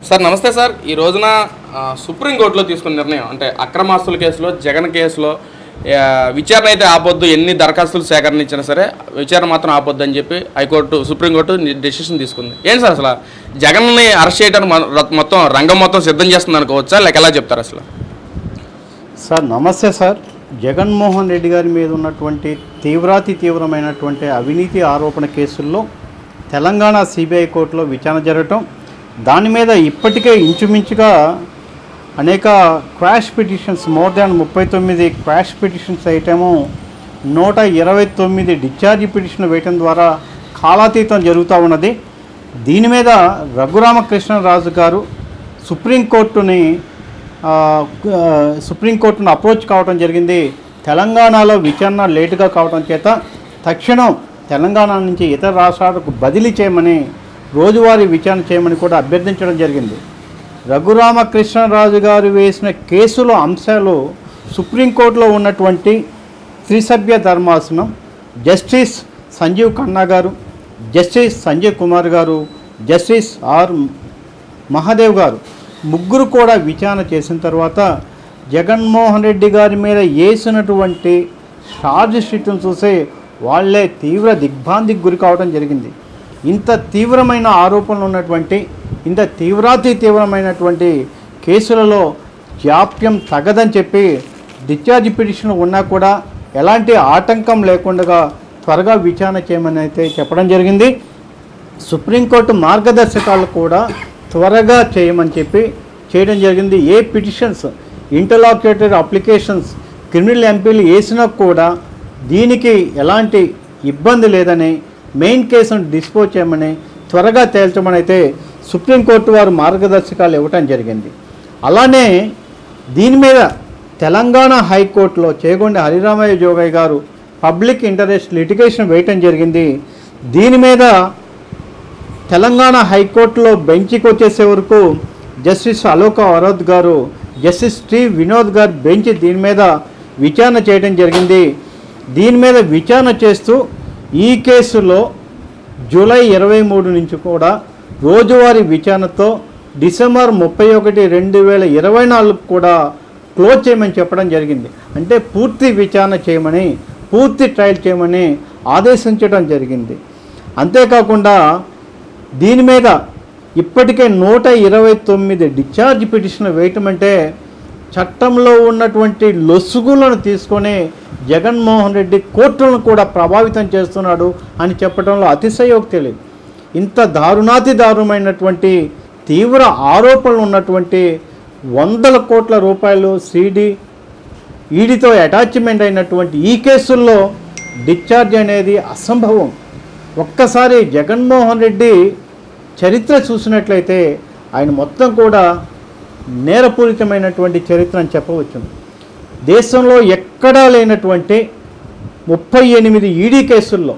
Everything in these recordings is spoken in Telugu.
సార్ నమస్తే సార్. ఈ రోజున సుప్రీంకోర్టులో తీసుకున్న నిర్ణయం అంటే అక్రమాస్తుల కేసులో జగన్ కేసులో విచారణ అయితే ఆపొద్దు, ఎన్ని దరఖాస్తులు సేకరణ ఇచ్చినా సరే విచారణ మాత్రం ఆపొద్దు అని చెప్పి సుప్రీంకోర్టు డెసిషన్ తీసుకుంది. ఏంటి సార్ అసలు జగన్ని అరెస్ట్ చేయడానికి మొత్తం రంగం మొత్తం సిద్ధం చేస్తుంది అనుకోవచ్చా, లేక ఎలా చెప్తారు అసలు? సార్ నమస్తే సార్. జగన్మోహన్ రెడ్డి గారి మీద ఉన్నటువంటి తీవ్రమైనటువంటి అవినీతి ఆరోపణ కేసుల్లో తెలంగాణ సిబిఐ కోర్టులో విచారణ జరగటం, దాని మీద ఇప్పటికే ఇంచుమించుగా అనేక quash petitions more than 39 quash petitions వేయటము, 129 డిశ్చార్జ్ పిటిషన్ వేయటం ద్వారా కాలాతీతం జరుగుతూ ఉన్నది. దీని మీద రఘురామకృష్ణరాజు గారు సుప్రీంకోర్టును అప్రోచ్ కావడం జరిగింది. తెలంగాణలో విచారణ లేటుగా కావడం చేత తక్షణం తెలంగాణ నుంచి ఇతర రాష్ట్రాలకు బదిలీ చేయమని, రోజువారీ విచారణ చేయమని కూడా అభ్యర్థించడం జరిగింది. రఘురామకృష్ణరాజు గారు వేసిన కేసులో అంశాలు సుప్రీంకోర్టులో ఉన్నటువంటి త్రిసభ్య ధర్మాసనం జస్టిస్ సంజీవ్ ఖన్నా గారు, జస్టిస్ సంజయ్ కుమార్ గారు, జస్టిస్ ఆర్ మహాదేవ్ గారు ముగ్గురు కూడా విచారణ చేసిన తర్వాత జగన్మోహన్ రెడ్డి గారి మీద వేసినటువంటి ఛార్జ్ షీట్ను చూసి వాళ్ళే తీవ్ర దిగ్భ్రాంతికి గురి కావడం జరిగింది. ఇంత తీవ్రమైన ఆరోపణలు ఉన్నటువంటి, ఇంత తీవ్రమైనటువంటి కేసులలో జాప్యం తగదని చెప్పి డిశ్చార్జ్ పిటిషన్ ఉన్నా కూడా ఎలాంటి ఆటంకం లేకుండా త్వరగా విచారణ చేయమని అయితే చెప్పడం జరిగింది. సుప్రీంకోర్టు మార్గదర్శకాలు కూడా త్వరగా చేయమని చెప్పి చేయడం జరిగింది. ఏ పిటిషన్స్ ఇంటర్లాక్యుటరీ అప్లికేషన్స్ క్రిమినల్ ఎంపీలు వేసినా కూడా దీనికి ఎలాంటి ఇబ్బంది లేదని, మెయిన్ కేసును డిస్పోజ్ చేయమని, త్వరగా తేల్చమని అయితే సుప్రీంకోర్టు వారు మార్గదర్శకాలు ఇవ్వటం జరిగింది. అలానే దీని మీద తెలంగాణ హైకోర్టులో చేగొండ హరిరామయ్య జోగయ్య గారు పబ్లిక్ ఇంటరెస్ట్ లిటిగేషన్ వేయటం జరిగింది. దీని మీద తెలంగాణ హైకోర్టులో బెంచ్కి వచ్చేసే వరకు జస్టిస్ అలోక వరోద్ గారు, జస్టిస్ టి వినోద్ గారు బెంచ్ దీని మీద విచారణ చేయడం జరిగింది. దీని మీద విచారణ చేస్తూ ఈ కేసులో జూలై 23 నుంచి కూడా రోజువారీ విచారణతో డిసెంబర్ 31, 2024 కూడా క్లోజ్ చేయమని చెప్పడం జరిగింది. అంటే పూర్తి విచారణ చేయమని, పూర్తి ట్రయల్ చేయమని ఆదేశించడం జరిగింది. అంతేకాకుండా దీని మీద ఇప్పటికే 129 డిశ్చార్జ్ పిటిషన్ వేయటం అంటే చట్టంలో ఉన్నటువంటి లొసుగులను తీసుకొని జగన్మోహన్ రెడ్డి కోర్టులను కూడా ప్రభావితం చేస్తున్నాడు అని చెప్పడంలో అతిశయోక్తి లేదు. ఇంత దారుణమైనటువంటి తీవ్ర ఆరోపణలు ఉన్నటువంటి 100 కోట్ల రూపాయలు ఈడీతో అటాచ్మెంట్ అయినటువంటి ఈ కేసుల్లో డిశ్చార్జ్ అనేది అసంభవం. ఒక్కసారి జగన్మోహన్ రెడ్డి చరిత్ర చూసినట్లయితే ఆయన మొత్తం కూడా నేరపూరితమైనటువంటి చరిత్ర అని చెప్పవచ్చు. దేశంలో ఎక్కడా లేనటువంటి 38 ఈడీ కేసుల్లో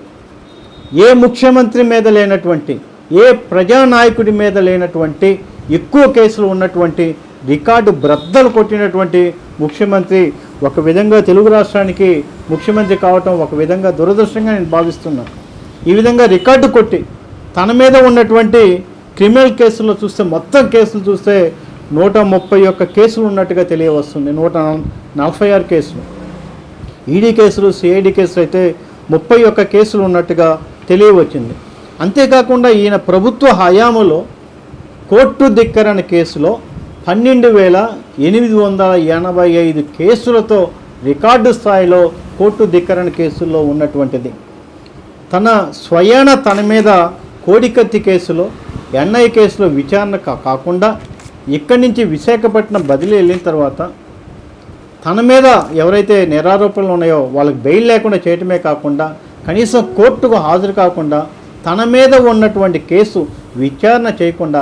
ఏ ముఖ్యమంత్రి మీద లేనటువంటి, ఏ ప్రజానాయకుడి మీద లేనటువంటి ఎక్కువ కేసులు ఉన్నటువంటి, రికార్డు బ్రద్దలు కొట్టినటువంటి ముఖ్యమంత్రి ఒక విధంగా తెలుగు రాష్ట్రానికి ముఖ్యమంత్రి కావటం ఒక విధంగా దురదృష్టంగా నేను భావిస్తున్నాను. ఈ విధంగా రికార్డు కొట్టి తన మీద ఉన్నటువంటి క్రిమినల్ కేసుల్లో చూస్తే, మొత్తం కేసులు చూస్తే 131 కేసులు ఉన్నట్టుగా తెలియవస్తుంది. 146 కేసులు ఈడీ కేసులు, సిఐడి కేసులు అయితే 31 కేసులు ఉన్నట్టుగా తెలియవచ్చింది. అంతేకాకుండా ఈయన ప్రభుత్వ హయాములో కోర్టు ధిక్కరణ కేసులో 12,885 కేసులతో రికార్డు స్థాయిలో కోర్టు ధిక్కరణ కేసుల్లో ఉన్నటువంటిది. తన మీద కోడికత్తి కేసులో, ఎన్ఐ కేసులో విచారణ కాకుండా ఇక్కడి నుంచి విశాఖపట్నం బదిలీ వెళ్ళిన తర్వాత తన మీద ఎవరైతే నేరారోపణలు ఉన్నాయో వాళ్ళకి బెయిల్ లేకుండా చేయటమే కాకుండా కనీసం కోర్టుకు హాజరు కాకుండా తన మీద ఉన్నటువంటి కేసు విచారణ చేయకుండా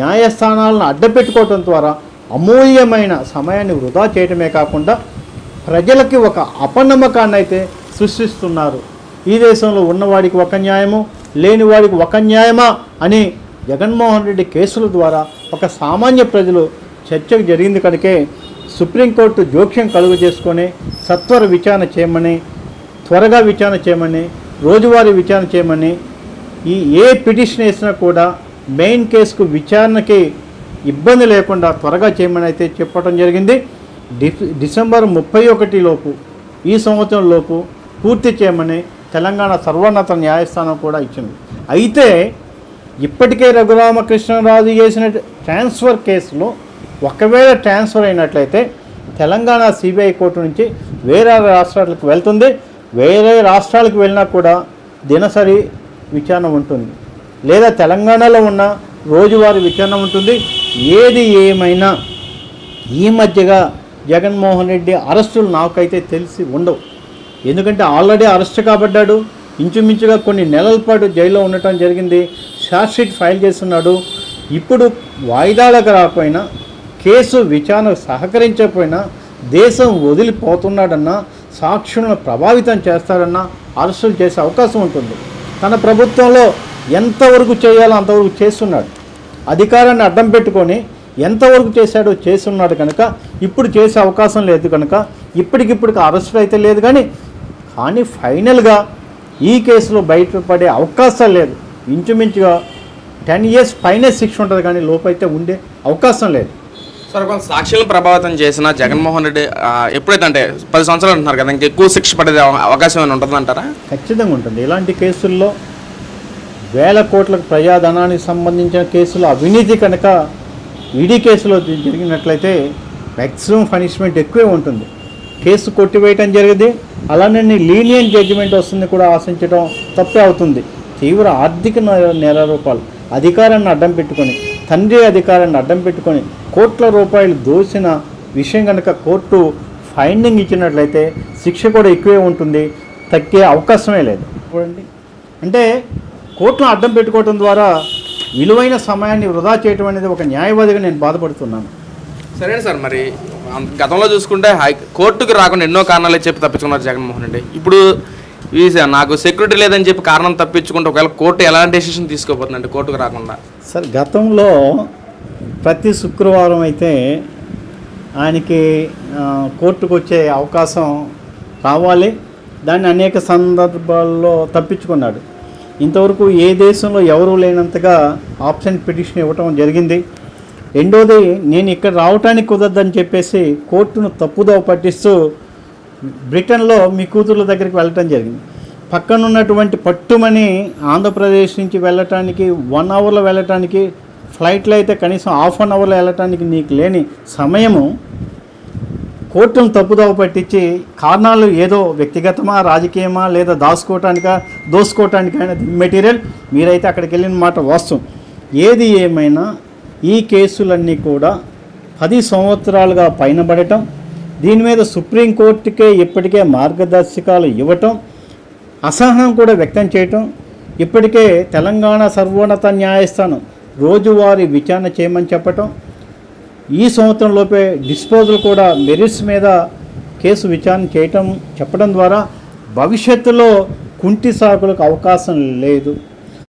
న్యాయస్థానాలను అడ్డపెట్టుకోవటం ద్వారా అమూల్యమైన సమయాన్ని వృధా చేయటమే కాకుండా ప్రజలకి ఒక అపనమ్మకాన్ని అయితే సృష్టిస్తున్నారు. ఈ దేశంలో ఉన్నవాడికి ఒక న్యాయము, లేనివాడికి ఒక న్యాయమా అని జగన్మోహన్ రెడ్డి కేసుల ద్వారా ఒక సామాన్య ప్రజలు చర్చకు జరిగింది. కనుకే సుప్రీంకోర్టు జోక్యం కలుగు చేసుకొని సత్వర విచారణ చేయమని, త్వరగా విచారణ చేయమని, రోజువారీ విచారణ చేయమని, ఏ పిటిషన్ వేసినా కూడా మెయిన్ కేసుకు విచారణకి ఇబ్బంది లేకుండా త్వరగా చేయమని అయితే చెప్పడం జరిగింది. డిసెంబర్ 31 లోపు ఈ సంవత్సరం లోపు పూర్తి చేయమని తెలంగాణ సర్వోన్నత న్యాయస్థానం కూడా ఇచ్చింది. అయితే ఇప్పటికే రఘురామకృష్ణరాజు చేసిన ట్రాన్స్ఫర్ కేసులో ఒకవేళ ట్రాన్స్ఫర్ అయినట్లయితే తెలంగాణ సిబిఐ కోర్టు నుంచి వేరే రాష్ట్రాలకు వెళ్తుంది. వేరే రాష్ట్రాలకు వెళ్ళినా కూడా దినసరి విచారణ ఉంటుంది, లేదా తెలంగాణలో ఉన్న రోజువారీ విచారణ ఉంటుంది. ఏది ఏమైనా ఈ మధ్యగా జగన్మోహన్ రెడ్డి అరెస్టులు నాకైతే తెలిసి ఉండవు. ఎందుకంటే ఆల్రెడీ అరెస్ట్ కాబడ్డాడు, ఇంచుమించుగా కొన్ని నెలల పాటు జైల్లో ఉండటం జరిగింది, ఛార్జ్షీట్ ఫైల్ చేస్తున్నాడు. ఇప్పుడు వాయిదాలకు రాకపోయినా, కేసు విచారణకు సహకరించకపోయినా దేశం వదిలిపోతున్నాడన్నా, సాక్షులను ప్రభావితం చేస్తాడన్నా అరెస్టులు చేసే అవకాశం ఉంటుంది. తన ప్రభుత్వంలో ఎంతవరకు చేయాలో అంతవరకు చేస్తున్నాడు. అధికారాన్ని అడ్డం పెట్టుకొని ఎంతవరకు చేశాడో చేస్తున్నాడు కనుక ఇప్పుడు చేసే అవకాశం లేదు కనుక ఇప్పటికిప్పటికి అరెస్టులు అయితే లేదు. కానీ ఫైనల్గా ఈ కేసులో బయటపడే అవకాశం లేదు. ఇంచుమించుగా 10 years పైనే శిక్ష ఉంటుంది, కానీ లోపైతే ఉండే అవకాశం లేదు. సార్, కొంత సాక్షులను ప్రభావితం చేసిన జగన్మోహన్ రెడ్డి ఎప్పుడైతే అంటే 10 సంవత్సరాలు అంటున్నారు కదా, ఇంకా ఎక్కువ శిక్ష పడే అవకాశం ఏమైనా ఉంటుందంటారా? ఖచ్చితంగా ఉంటుంది. ఇలాంటి కేసుల్లో వేల కోట్ల ప్రజాధనానికి సంబంధించిన కేసులు అవినీతి కనుక ఈడీ కేసులో జరిగినట్లయితే మ్యాక్సిమం పనిష్మెంట్ ఎక్కువే ఉంటుంది. కేసు కొట్టివేయటం జరిగింది, అలానే లీనియన్ జడ్జిమెంట్ వస్తుంది కూడా ఆశించడం తప్పే అవుతుంది. తీవ్ర ఆర్థిక నేరారోపాలు, అధికారాన్ని అడ్డం పెట్టుకొని, తండ్రి అధికారాన్ని అడ్డం పెట్టుకొని కోట్ల రూపాయలు దోసిన విషయం కనుక కోర్టు ఫైండింగ్ ఇచ్చినట్లయితే శిక్ష కూడా ఎక్కువే ఉంటుంది, తగ్గే అవకాశమే లేదు. చూడండి, అంటే కోర్టును అడ్డం పెట్టుకోవడం ద్వారా విలువైన సమయాన్ని వృధా చేయడం అనేది ఒక న్యాయవాదిగా నేను బాధపడుతున్నాను. సరే సార్, మరి గతంలో చూసుకుంటే కోర్టుకు రాకుండా ఎన్నో కారణాలు చెప్పి తప్పించుకున్నారు జగన్మోహన్ రెడ్డి. ఇప్పుడు నాకు సెక్యూరిటీ లేదని చెప్పి కారణం తప్పించుకుంటే ఒకవేళ కోర్టు ఎలాంటి డెసిషన్ తీసుకోబోతుందంటే కోర్టుకు రాకుండా? సార్, గతంలో ప్రతి శుక్రవారం అయితే ఆయనకి కోర్టుకు వచ్చే అవకాశం రావాలి, దాన్ని అనేక సందర్భాల్లో తప్పించుకున్నాడు. ఇంతవరకు ఏ దేశంలో ఎవరూ లేనంతగా ఆప్షన్ పిటిషన్ ఇవ్వటం జరిగింది. రెండోది, నేను ఇక్కడ రావటానికి కుదరదని చెప్పేసి కోర్టును తప్పుదోవ పట్టిస్తూ బ్రిటన్లో మీ కూతుర్ల దగ్గరికి వెళ్ళటం జరిగింది. పక్కనున్నటువంటి పట్టుమని ఆంధ్రప్రదేశ్ నుంచి వెళ్ళటానికి 1 hourలో వెళ్ళటానికి, ఫ్లైట్లో అయితే కనీసం ½ an hourలో వెళ్ళటానికి నీకు లేని సమయము కోర్టును తప్పుదోవ పట్టించి కారణాలు ఏదో వ్యక్తిగతమా, రాజకీయమా, లేదా దోసుకోవటానికా అనేది మెటీరియల్. మీరైతే అక్కడికి వెళ్ళిన మాట వాస్తవం. ఏది ఏమైనా ఈ కేసులన్నీ కూడా 10 సంవత్సరాలుగా పైన పడటం, దీని మీద సుప్రీంకోర్టుకే ఇప్పటికే మార్గదర్శకాలు ఇవ్వటం, అసహనం కూడా వ్యక్తం చేయటం, ఇప్పటికే తెలంగాణ సర్వోన్నత న్యాయస్థానం రోజువారీ విచారణ చేయమని చెప్పటం, ఈ సంవత్సరంలోపే డిస్పోజల్ కూడా మెరిట్స్ మీద కేసు విచారణ చెప్పడం ద్వారా భవిష్యత్తులో కుంటి సాకులకు అవకాశం లేదు.